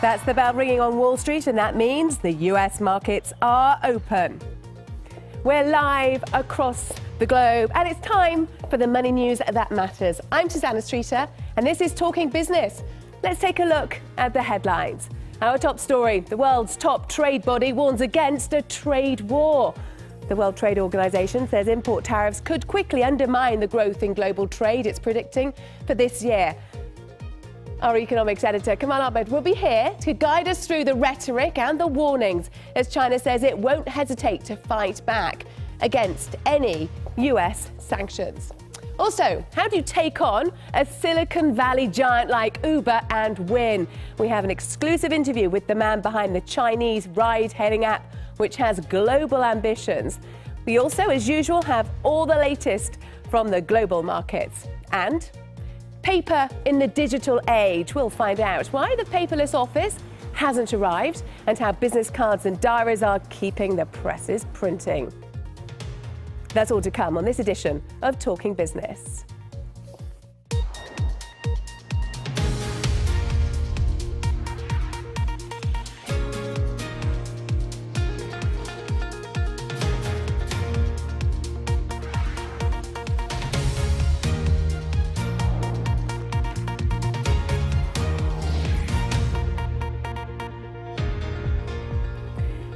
That's the bell ringing on Wall Street, and that means the US markets are open. We're live across the globe, and it's time for the money news that matters. I'm Susannah, and this is Talking Business. Let's take a look at the headlines. Our top story: the world's top trade body warns against a trade war. The World Trade Organization says import tariffs could quickly undermine the growth in global trade it's predicting for this year. Our economics editor, Kamal Ahmed, will be here to guide us through the rhetoric and the warnings as China says it won't hesitate to fight back against any US sanctions. Also, how do you take on a Silicon Valley giant like Uber and win? We have an exclusive interview with the man behind the Chinese ride-hailing app, which has global ambitions. We also, as usual, have all the latest from the global markets. And paper in the digital age. We'll find out why the paperless office hasn't arrived and how business cards and diaries are keeping the presses printing. That's all to come on this edition of Talking Business.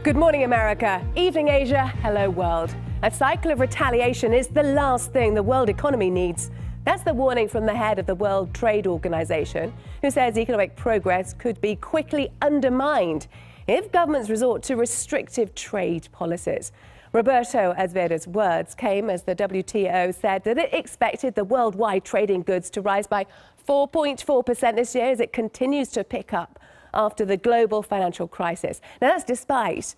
Good morning, America. Evening, Asia. Hello, world. A cycle of retaliation is the last thing the world economy needs. That's the warning from the head of the World Trade Organization, who says economic progress could be quickly undermined if governments resort to restrictive trade policies. Roberto Azevedo's words came as the WTO said that it expected the worldwide trade in goods to rise by 4.4% this year as it continues to pick up after the global financial crisis. Now, that's despite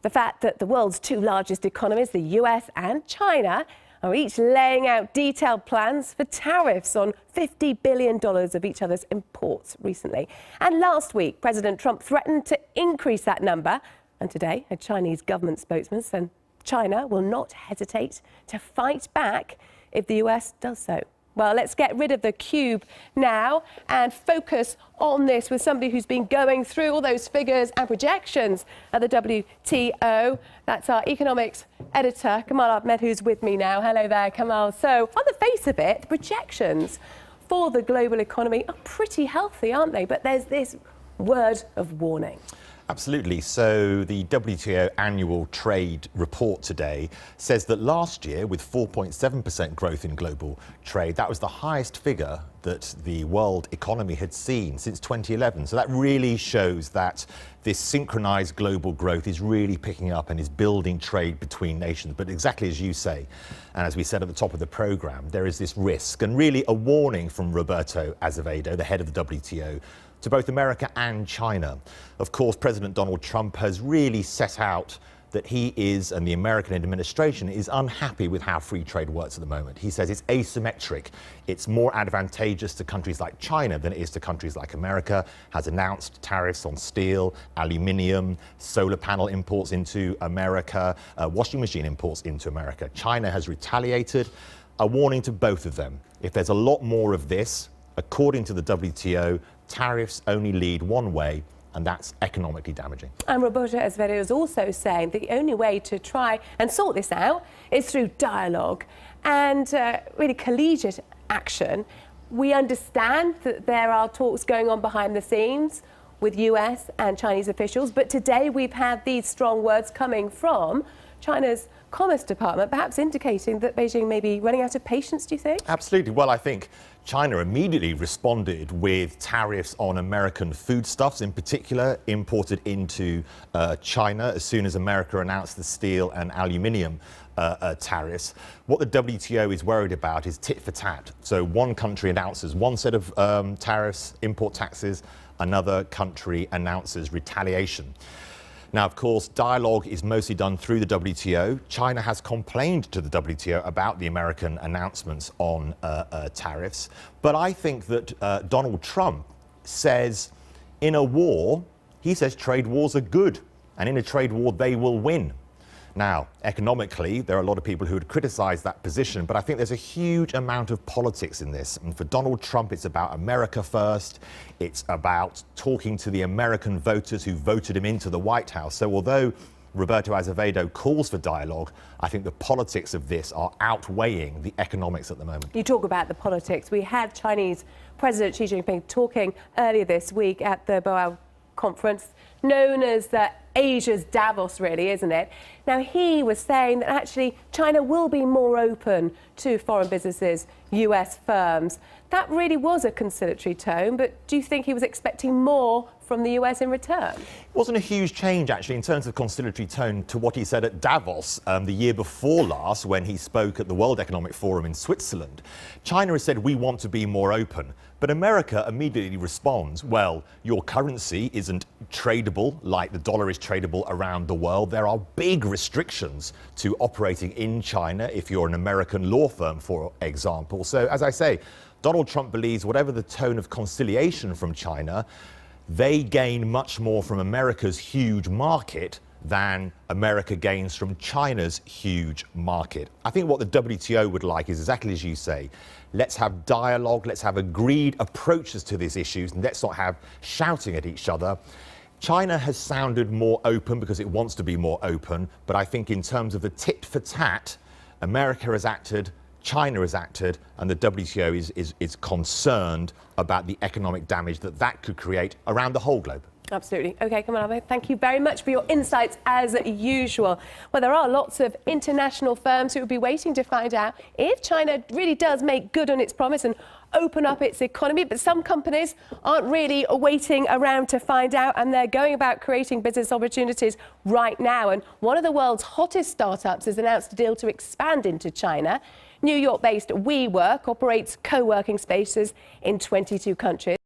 the fact that the world's two largest economies, the US and China, are each laying out detailed plans for tariffs on $50 billion of each other's imports recently. And last week, President Trump threatened to increase that number. And today, a Chinese government spokesman said China will not hesitate to fight back if the US does so. Well, let's get rid of the cube now and focus on this with somebody who's been going through all those figures and projections at the WTO. That's our economics editor, Kamal Ahmed, who's with me now. Hello there, Kamal. So, on the face of it, the projections for the global economy are pretty healthy, aren't they? But there's this word of warning. Absolutely. So the WTO annual trade report today says that last year, with 4.7% growth in global trade, that was the highest figure that the world economy had seen since 2011. So that really shows that this synchronized global growth is really picking up and is building trade between nations. But exactly as you say, and as we said at the top of the program, there is this risk and really a warning from Roberto Azevedo, the head of the WTO, to both America and China. Of course, President Donald Trump has really set out that he is, and the American administration is unhappy with how free trade works at the moment. He says it's asymmetric. It's more advantageous to countries like China than it is to countries like America, has announced tariffs on steel, aluminium, solar panel imports into America, washing machine imports into America. China has retaliated. A warning to both of them. If there's a lot more of this, according to the WTO, tariffs only lead one way, and that's economically damaging. And Roberto Azevedo is also saying the only way to try and sort this out is through dialogue and really collegiate action. We understand that there are talks going on behind the scenes with US and Chinese officials, but today we've had these strong words coming from China's Commerce Department, perhaps indicating that Beijing may be running out of patience, do you think? Absolutely. Well, I think China immediately responded with tariffs on American foodstuffs, in particular imported into China, as soon as America announced the steel and aluminium tariffs. What the WTO is worried about is tit for tat. So one country announces one set of tariffs, import taxes, another country announces retaliation. Now, of course, dialogue is mostly done through the WTO. China has complained to the WTO about the American announcements on tariffs. But I think that Donald Trump says in a war, he says trade wars are good. And in a trade war, they will win. Now, economically, there are a lot of people who would criticise that position, but I think there's a huge amount of politics in this. And for Donald Trump, it's about America first. It's about talking to the American voters who voted him into the White House. So although Roberto Azevedo calls for dialogue, I think the politics of this are outweighing the economics at the moment. You talk about the politics. We had Chinese President Xi Jinping talking earlier this week at the Boao conference, known as Asia's Davos, really, isn't it? Now, he was saying that actually China will be more open to foreign businesses, US firms. That really was a conciliatory tone, but do you think he was expecting more from the US in return? It wasn't a huge change, actually, in terms of conciliatory tone to what he said at Davos the year before last when he spoke at the World Economic Forum in Switzerland. China has said, we want to be more open. But America immediately responds, well, your currency isn't tradable like the dollar is tradable around the world. There are big restrictions to operating in China if you're an American law firm, for example. So, as I say, Donald Trump believes whatever the tone of conciliation from China, they gain much more from America's huge market than America gains from China's huge market. I think what the WTO would like is exactly as you say. Let's have dialogue, let's have agreed approaches to these issues, and let's not have shouting at each other. China has sounded more open because it wants to be more open, but I think in terms of the tit for tat, America has acted, China has acted, and the WTO is concerned about the economic damage that could create around the whole globe. Absolutely. OK, Kamal, thank you very much for your insights as usual. Well, there are lots of international firms who will be waiting to find out if China really does make good on its promise and open up its economy. But some companies aren't really waiting around to find out, and they're going about creating business opportunities right now. And one of the world's hottest startups has announced a deal to expand into China. New York-based WeWork operates co-working spaces in 22 countries.